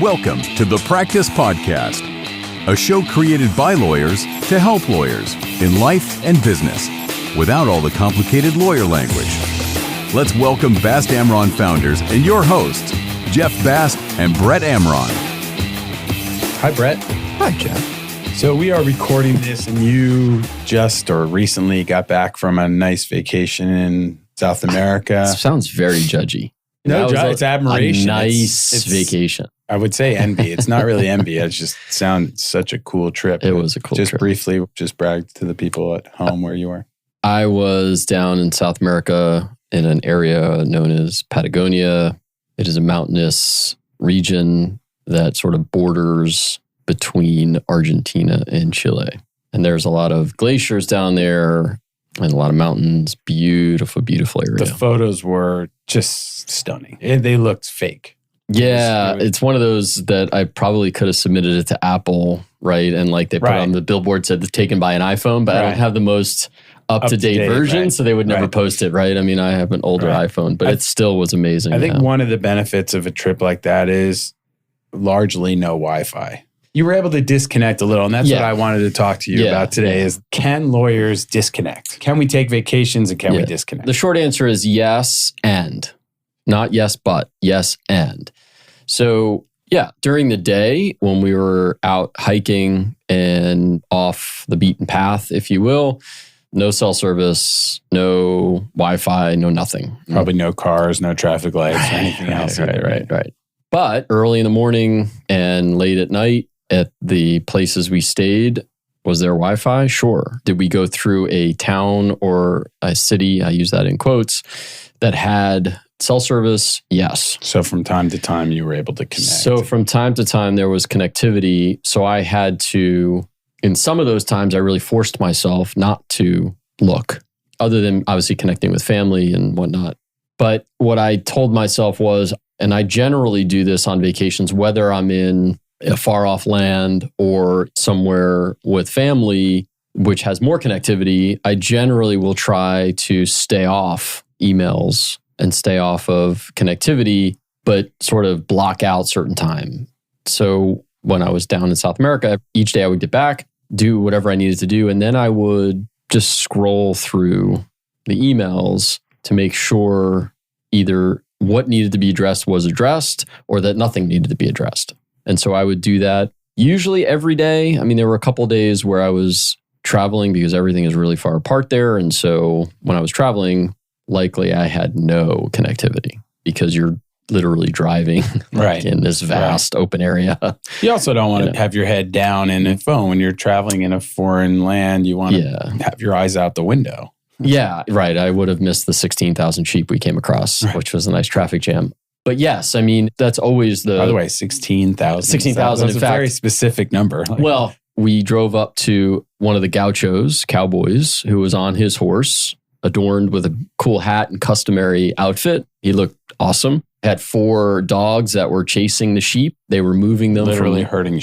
Welcome to the Practice Podcast, a show created by lawyers to help lawyers in life and business without all the complicated lawyer language. Let's welcome Bast Amron founders and your hosts, Jeff Bast and Brett Amron. Hi, Brett. Hi, Jeff. So we are recording this, and you just or recently got back from a nice vacation in South America. Sounds very judgy. No, it's admiration. A nice vacation. I would say envy. It's not really envy. It just sounds such a cool trip. It was a cool trip. Just briefly, just brag to the people at home where you were. I was down in South America in an area known as Patagonia. It is a mountainous region that sort of borders between Argentina and Chile. And there's a lot of glaciers down there and a lot of mountains. Beautiful, beautiful area. The photos were just stunning. They looked fake. Yeah, it's one of those that I probably could have submitted it to Apple, right? And like they put on the billboard said taken by an iPhone, but I don't have the most up-to-date version, so they would never post it, right? I mean, I have an older iPhone, but it still was amazing. I think one of the benefits of a trip like that is largely no Wi-Fi. You were able to disconnect a little, and that's what I wanted to talk to you about today is, can lawyers disconnect? Can we take vacations and can we disconnect? The short answer is yes and. Not yes, but yes and. So during the day when we were out hiking and off the beaten path, if you will, no cell service, no Wi-Fi, no nothing. Probably no cars, no traffic lights, or anything else. Right. But early in the morning and late at night at the places we stayed, was there Wi-Fi? Sure. Did we go through a town or a city, I use that in quotes, that had cell service? Yes. So from time to time, you were able to connect. So from time to time, there was connectivity. So I had to, in some of those times, I really forced myself not to look, other than obviously connecting with family and whatnot. But what I told myself was, and I generally do this on vacations, whether I'm in a far off land or somewhere with family, which has more connectivity, I generally will try to stay off emails and stay off of connectivity, but sort of block out certain time. So when I was down in South America, each day I would get back, do whatever I needed to do, and then I would just scroll through the emails to make sure either what needed to be addressed was addressed or that nothing needed to be addressed. And so I would do that usually every day. I mean, there were a couple of days where I was traveling because everything is really far apart there. And so when I was traveling, likely I had no connectivity because you're literally driving in this vast open area. You also don't want to have your head down in a phone when you're traveling in a foreign land. You want to have your eyes out the window. Yeah, right. I would have missed the 16,000 sheep we came across, which was a nice traffic jam. But yes, I mean, that's always By the way, 16,000. 16,000, That's a very specific number. Well, we drove up to one of the gauchos, cowboys, who was on his horse, adorned with a cool hat and customary outfit. He looked awesome. Had 4 dogs that were chasing the sheep. They were moving them. Literally herding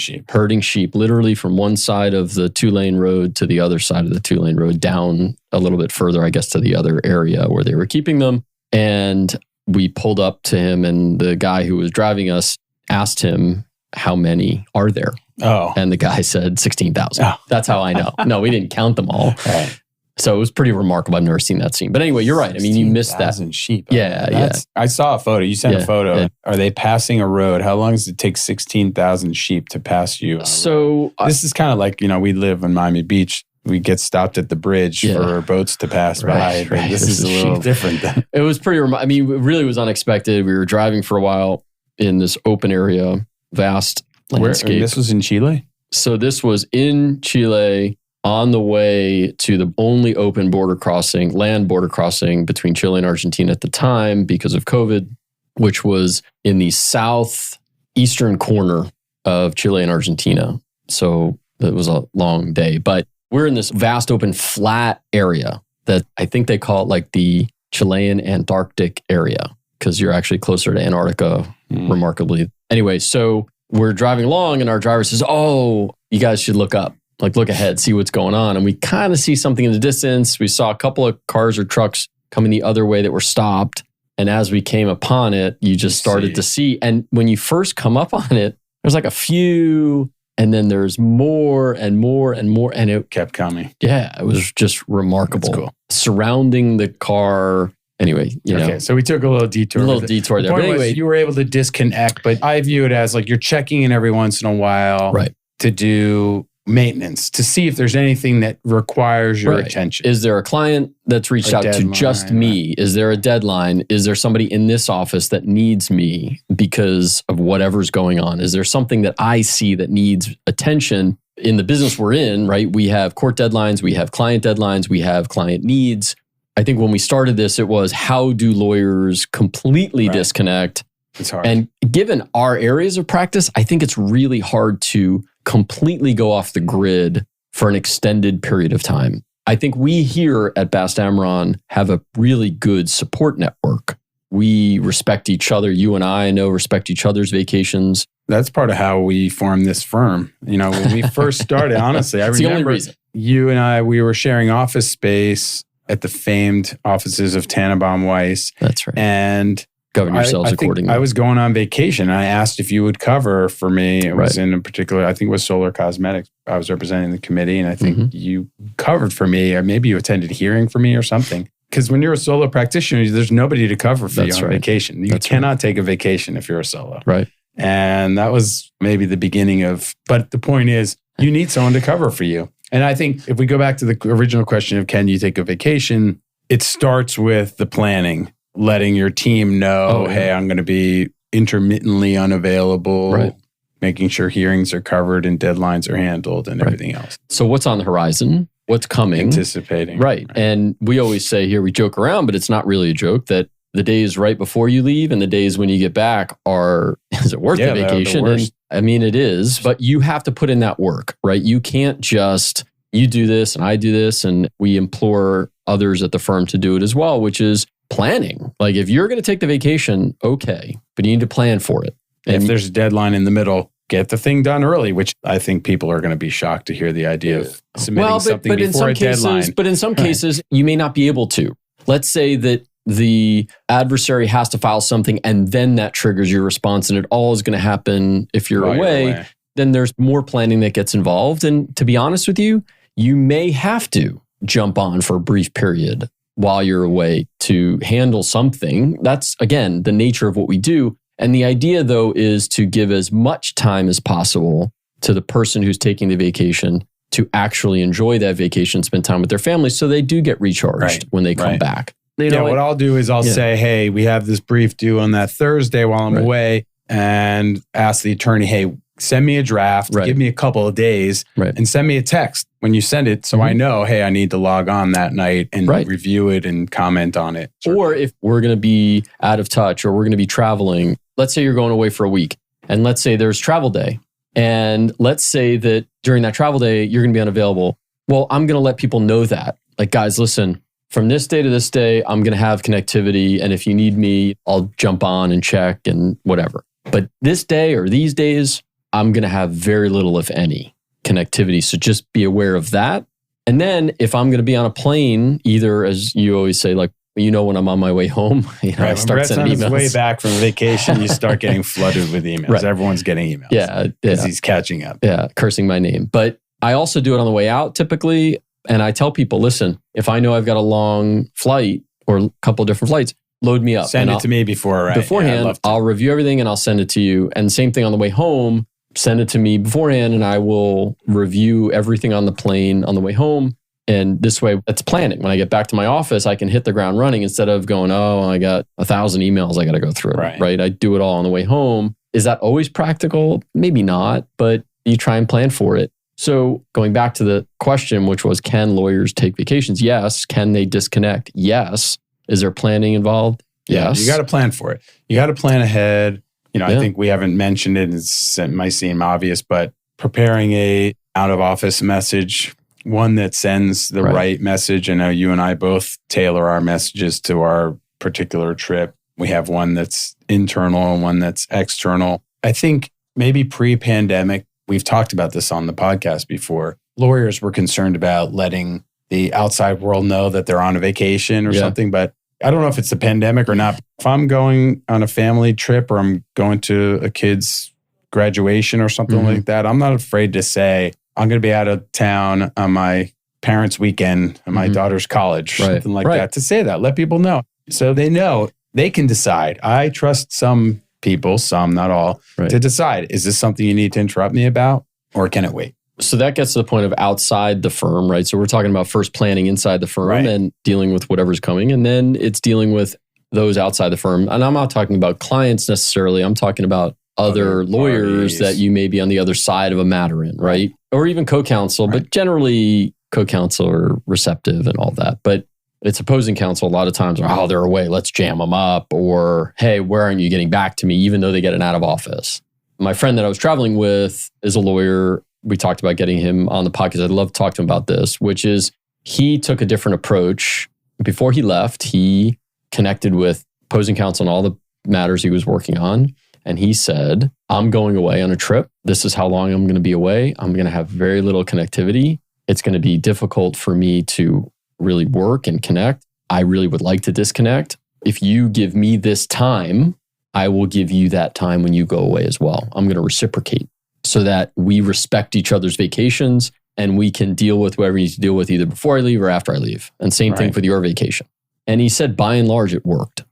sheep, literally from one side of the 2-lane road to the other side of the 2-lane road, down a little bit further, I guess, to the other area where they were keeping them. And we pulled up to him, and the guy who was driving us asked him, how many are there? Oh. And the guy said 16,000. Oh. That's how I know. No, we didn't count them all. Right. So it was pretty remarkable. I've never seen that scene. But anyway, you're right. I mean, you missed that. 16,000 sheep. Yeah. I saw a photo. You sent a photo. Yeah. Are they passing a road? How long does it take 16,000 sheep to pass you? So this is kind of like, we live in Miami Beach. We get stopped at the bridge for boats to pass by. Right. This is a little different. It was pretty it really was unexpected. We were driving for a while in this open area, vast landscape. This was in Chile? So this was in Chile on the way to the only open land border crossing between Chile and Argentina at the time because of COVID, which was in the southeastern corner of Chile and Argentina. So it was a long day, but we're in this vast open flat area that I think they call it like the Chilean Antarctic area because you're actually closer to Antarctica, remarkably. Anyway, so we're driving along and our driver says, oh, you guys should look up, like look ahead, see what's going on. And we kind of see something in the distance. We saw a couple of cars or trucks coming the other way that were stopped. And as we came upon it, you just started to see. And when you first come up on it, There's like a few, and then there's more and more and more. And it kept coming. Yeah, it was just remarkable. That's cool. Surrounding the car. Anyway, you know. So we took a little detour. A little detour there. The point but anyway, was you were able to disconnect, but I view it as like you're checking in every once in a while to do maintenance, to see if there's anything that requires your attention. Is there a client that's reached out to just me? Is there a deadline? Is there somebody in this office that needs me because of whatever's going on? Is there something that I see that needs attention in the business we're in, right? We have court deadlines, we have client deadlines, we have client needs. I think when we started this, it was how do lawyers completely disconnect? It's hard. And given our areas of practice, I think it's really hard to completely go off the grid for an extended period of time. I think we here at Bast Amron have a really good support network. We respect each other. You and I know respect each other's vacations. That's part of how we formed this firm. You know, when we first started, honestly, I remember the only reason. You and I, we were sharing office space at the famed offices of Tannenbaum Weiss. That's right. And govern yourselves accordingly. I was going on vacation. And I asked if you would cover for me. It was in a particular, I think it was Solar Cosmetics. I was representing the committee, and I think you covered for me, or maybe you attended a hearing for me or something. Because when you're a solo practitioner, there's nobody to cover for you on vacation. You cannot take a vacation if you're a solo. Right. And that was maybe the beginning of, but the point is, you need someone to cover for you. And I think if we go back to the original question of can you take a vacation, it starts with the planning, letting your team know, hey, I'm going to be intermittently unavailable, making sure hearings are covered and deadlines are handled and everything else. So what's on the horizon? What's coming? Anticipating. Right. And we always say here, we joke around, but it's not really a joke, that the days right before you leave and the days when you get back are, is it worth the vacation? And, I mean, it is, but you have to put in that work, right? You can't just, you do this and I do this, and we implore others at the firm to do it as well, which is planning. Like if you're going to take the vacation, okay, but you need to plan for it. And if there's a deadline in the middle, get the thing done early, which I think people are going to be shocked to hear the idea of submitting something before a deadline. But in some cases, you may not be able to. Let's say that the adversary has to file something and then that triggers your response, and it all is going to happen if you're away. Then there's more planning that gets involved. And to be honest with you, you may have to jump on for a brief period while you're away to handle something. That's, again, the nature of what we do. And the idea, though, is to give as much time as possible to the person who's taking the vacation to actually enjoy that vacation, spend time with their family, so they do get recharged when they come back. You know, what I'll do is I'll say, hey, we have this brief due on that Thursday while I'm away, and ask the attorney, hey, send me a draft, give me a couple of days, and send me a text when you send it so I know, hey, I need to log on that night and review it and comment on it. Or if we're going to be out of touch or we're going to be traveling, let's say you're going away for a week, and let's say there's travel day. And let's say that during that travel day, you're going to be unavailable. Well, I'm going to let people know that. Like, guys, listen, from this day to this day, I'm going to have connectivity. And if you need me, I'll jump on and check and whatever. But this day or these days, I'm going to have very little, if any, connectivity. So just be aware of that. And then if I'm going to be on a plane, either, as you always say, like, you know, when I'm on my way home, I start sending emails. On his way back from vacation, you start getting flooded with emails. Everyone's getting emails. Yeah. Because he's catching up. Yeah. Cursing my name. But I also do it on the way out typically. And I tell people, listen, if I know I've got a long flight or a couple of different flights, load me up. Send it to me beforehand. I'll review everything and I'll send it to you. And same thing on the way home, send it to me beforehand and I will review everything on the plane on the way home. And this way, it's planning. When I get back to my office, I can hit the ground running instead of going, oh, I got 1,000 emails I got to go through. Right? I do it all on the way home. Is that always practical? Maybe not, but you try and plan for it. So going back to the question, which was, can lawyers take vacations? Yes. Can they disconnect? Yes. Is there planning involved? Yes. You got to plan for it. You got to plan ahead. You know, I think we haven't mentioned it. It might seem obvious, but preparing a out of office message, one that sends the right message. I know you and I both tailor our messages to our particular trip. We have one that's internal and one that's external. I think maybe pre-pandemic, we've talked about this on the podcast before. Lawyers were concerned about letting the outside world know that they're on a vacation or something, but I don't know if it's the pandemic or not. If I'm going on a family trip or I'm going to a kid's graduation or something like that, I'm not afraid to say, I'm going to be out of town on my parents' weekend and my daughter's college, something like that, to say that. Let people know. So they know they can decide. I trust some people, some, not all, to decide, is this something you need to interrupt me about or can it wait? So that gets to the point of outside the firm, right? So we're talking about first planning inside the firm and dealing with whatever's coming. And then it's dealing with those outside the firm. And I'm not talking about clients necessarily. I'm talking about other lawyers that you may be on the other side of a matter in, right? Or even co-counsel, but generally co-counsel are receptive and all that. But it's opposing counsel a lot of times, oh, they're away, let's jam them up. Or, hey, where aren't you getting back to me, even though they get an out of office? My friend that I was traveling with is a lawyer. We talked about getting him on the podcast. I'd love to talk to him about this, which is he took a different approach. Before he left, he connected with opposing counsel on all the matters he was working on. And he said, I'm going away on a trip. This is how long I'm going to be away. I'm going to have very little connectivity. It's going to be difficult for me to really work and connect. I really would like to disconnect. If you give me this time, I will give you that time when you go away as well. I'm going to reciprocate so that we respect each other's vacations and we can deal with whatever we need to deal with either before I leave or after I leave. And same thing for your vacation. And he said, by and large, it worked.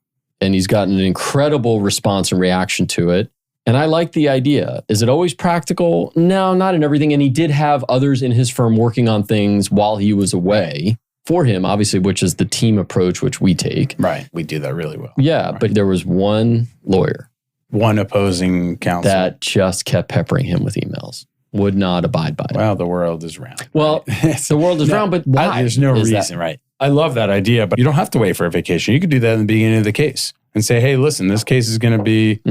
And he's gotten an incredible response and reaction to it. And I like the idea. Is it always practical? No, not in everything. And he did have others in his firm working on things while he was away for him, obviously, which is the team approach, which we take. Right. We do that really well. Yeah. But there was one lawyer. One opposing counsel. That just kept peppering him with emails. Would not abide by it. Well, the world is round. Well, the world is round, but why? There's no reason, right? I love that idea, but you don't have to wait for a vacation. You could do that in the beginning of the case and say, hey, listen, this case is going to be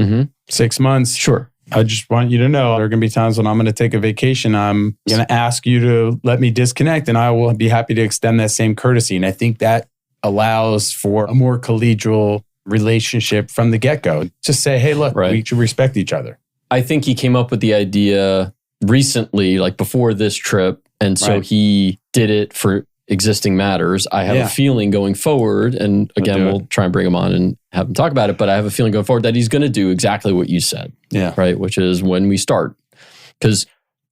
6 months. Sure. I just want you to know there are going to be times when I'm going to take a vacation. I'm going to ask you to let me disconnect and I will be happy to extend that same courtesy. And I think that allows for a more collegial relationship from the get-go. Just say, hey, look, we should respect each other. I think he came up with the idea recently, like before this trip. And so he did it for existing matters. I have a feeling going forward, and again, we'll try and bring him on and have him talk about it, but I have a feeling going forward that he's going to do exactly what you said. Yeah. Right. Which is when we start. Because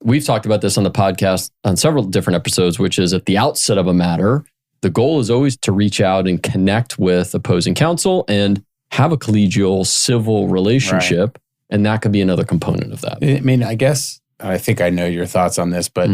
we've talked about this on the podcast on several different episodes, which is at the outset of a matter, the goal is always to reach out and connect with opposing counsel and have a collegial civil relationship. And that could be another component of that. I mean, I guess, I think I know your thoughts on this, but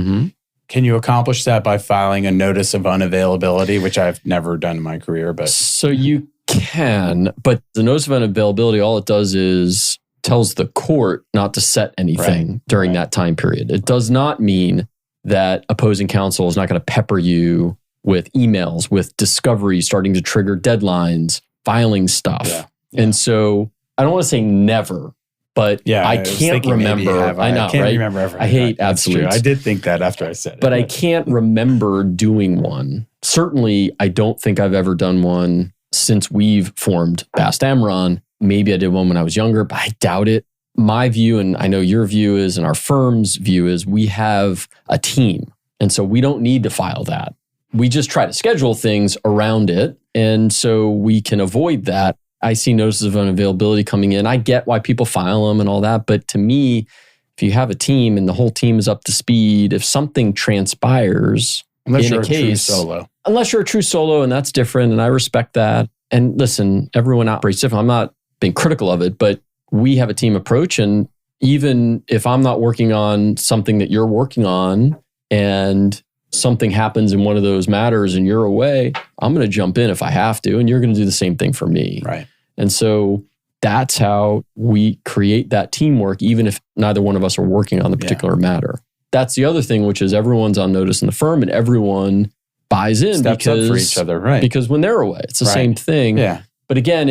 can you accomplish that by filing a notice of unavailability, which I've never done in my career? But so you can, but the notice of unavailability, all it does is tells the court not to set anything during that time period. It does not mean that opposing counsel is not going to pepper you with emails, with discovery, starting to trigger deadlines, filing stuff. And so I don't want to say never, but I can't remember. I know, I can't remember ever. I hate absolutes. I did think that after I said it. But I can't remember doing one. Certainly, I don't think I've ever done one since we've formed Bast Amron. Maybe I did one when I was younger, but I doubt it. My view, and I know your view is, and our firm's view is, we have a team. And so we don't need to file that. We just try to schedule things around it. And so we can avoid that. I see notices of unavailability coming in. I get why people file them and all that. But to me, if you have a team and the whole team is up to speed, if something transpires unless in you're a case, true solo. Unless you're a true solo, and that's different, and I respect that. And listen, everyone operates different. I'm not being critical of it, but we have a team approach. And even if I'm not working on something that you're working on and something happens in one of those matters and you're away, I'm going to jump in if I have to, and you're going to do the same thing for me. Right. And so that's how we create that teamwork, even if neither one of us are working on the particular matter. That's the other thing, which is everyone's on notice in the firm and everyone buys in Steps up for each other, right? Because when they're away, it's the same thing. Yeah. But again,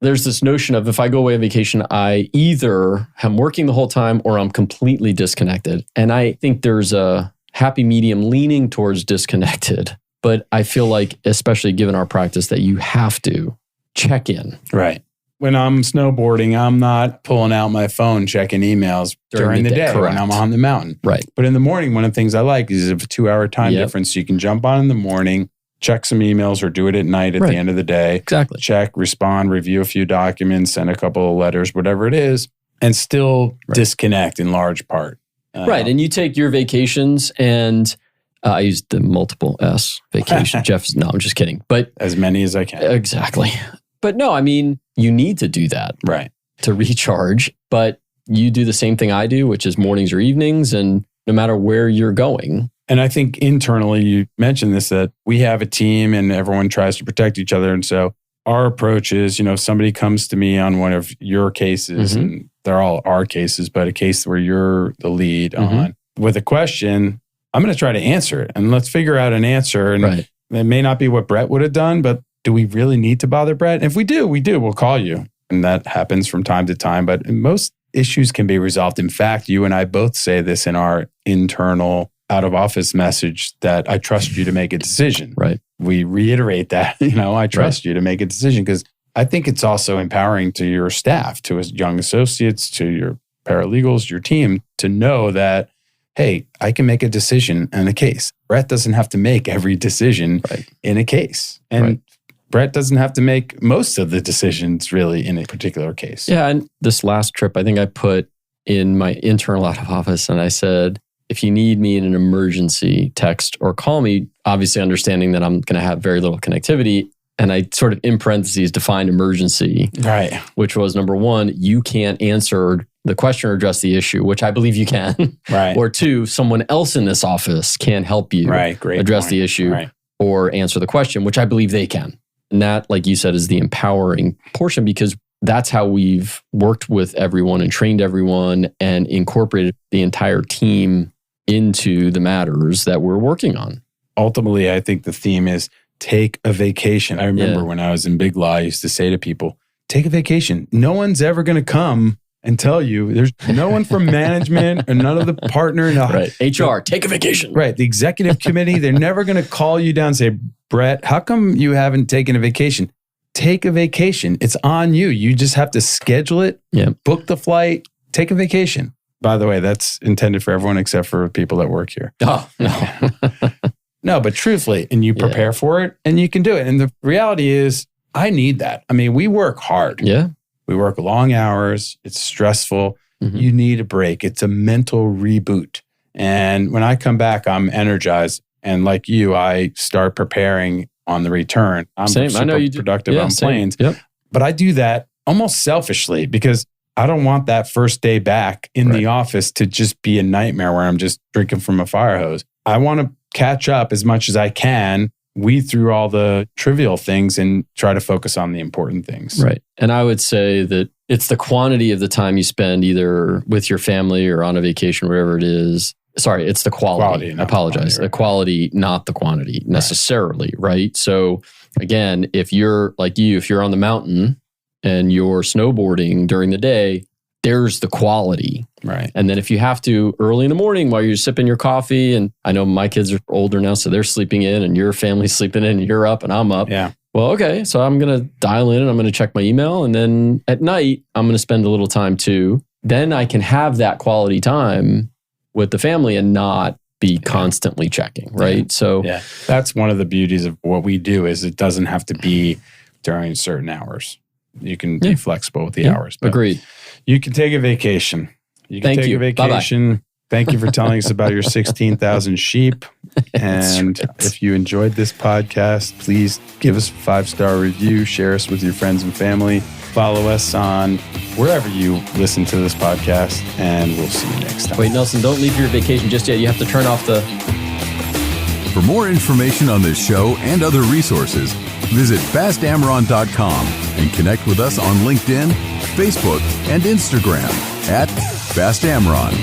there's this notion of if I go away on vacation, I either am working the whole time or I'm completely disconnected. And I think there's a happy medium leaning towards disconnected. But I feel like, especially given our practice, that you have to check in. Right. When I'm snowboarding, I'm not pulling out my phone, checking emails during the day when I'm on the mountain. Right. But in the morning, one of the things I like is a 2-hour time difference. So you can jump on in the morning, check some emails, or do it at night at the end of the day. Exactly. Check, respond, review a few documents, send a couple of letters, whatever it is. and still disconnect in large part. Right. And you take your vacations and I used the multiple S vacation. No, I'm just kidding. But as many as I can. Exactly. But no, I mean, you need to do that. Right. To recharge. But you do the same thing I do, which is mornings or evenings, and no matter where you're going. And I think internally, you mentioned this, that we have a team and everyone tries to protect each other. And so our approach is, if somebody comes to me on one of your cases, and they're all our cases, but a case where you're the lead on with a question, I'm going to try to answer it, and let's figure out an answer. And it may not be what Brett would have done, but do we really need to bother Brett? And if we do, we'll call you. And that happens from time to time, but most issues can be resolved. In fact, you and I both say this in our internal out of office message, that I trust you to make a decision. Right. We reiterate that, I trust you to make a decision, because I think it's also empowering to your staff, to young associates, to your paralegals, your team, to know that, hey, I can make a decision in a case. Brett doesn't have to make every decision in a case. And Brett doesn't have to make most of the decisions really in a particular case. Yeah. And this last trip, I think I put in my internal out of office, and I said, if you need me in an emergency, text or call me, obviously understanding that I'm going to have very little connectivity. And I sort of in parentheses defined emergency, which was number one, you can't answer the question or address the issue, which I believe you can. Or two, someone else in this office can help you address the issue or answer the question, which I believe they can. And that, like you said, is the empowering portion, because that's how we've worked with everyone and trained everyone and incorporated the entire team into the matters that we're working on. Ultimately, I think the theme is take a vacation. I remember when I was in Big Law, I used to say to people, take a vacation. No one's ever going to come and tell you. There's no one from management or none of the partner. HR, take a vacation. The executive committee, they're never going to call you down and say, Brett, how come you haven't taken a vacation? Take a vacation. It's on you. You just have to schedule it, book the flight, take a vacation. By the way, that's intended for everyone except for people that work here. Oh, no. No, but truthfully, and you prepare for it and you can do it. And the reality is, I need that. I mean, we work hard. Yeah. We work long hours. It's stressful. You need a break. It's a mental reboot. And when I come back, I'm energized. And like you, I start preparing on the return. I'm Same. I know you do. Productive on planes. But I do that almost selfishly, because I don't want that first day back in the office to just be a nightmare where I'm just drinking from a fire hose. I want to catch up as much as I can, weed through all the trivial things and try to focus on the important things. Right. And I would say that it's the quantity of the time you spend either with your family or on a vacation, whatever it is. Sorry, it's the quality. I apologize. The quality, not the quantity necessarily, right? So again, if you're like if you're on the mountain and you're snowboarding during the day, there's the quality. Right. And then if you have to early in the morning while you're sipping your coffee, and I know my kids are older now, so they're sleeping in and your family's sleeping in and you're up and I'm up. Yeah. Well, okay. So I'm going to dial in and I'm going to check my email. And then at night, I'm going to spend a little time too. Then I can have that quality time with the family and not be constantly checking. Right. So that's one of the beauties of what we do, is it doesn't have to be during certain hours. You can be flexible with the hours. But agreed. You can take a vacation. You can take a vacation. Bye-bye. Thank you for telling us about your 16,000 sheep. And if you enjoyed this podcast, please give us a 5-star review, share us with your friends and family, follow us on wherever you listen to this podcast, and we'll see you next time. Wait, Nelson, don't leave your vacation just yet. You have to turn off the... For more information on this show and other resources, visit bastamron.com and connect with us on LinkedIn, Facebook, and Instagram @BastAmron.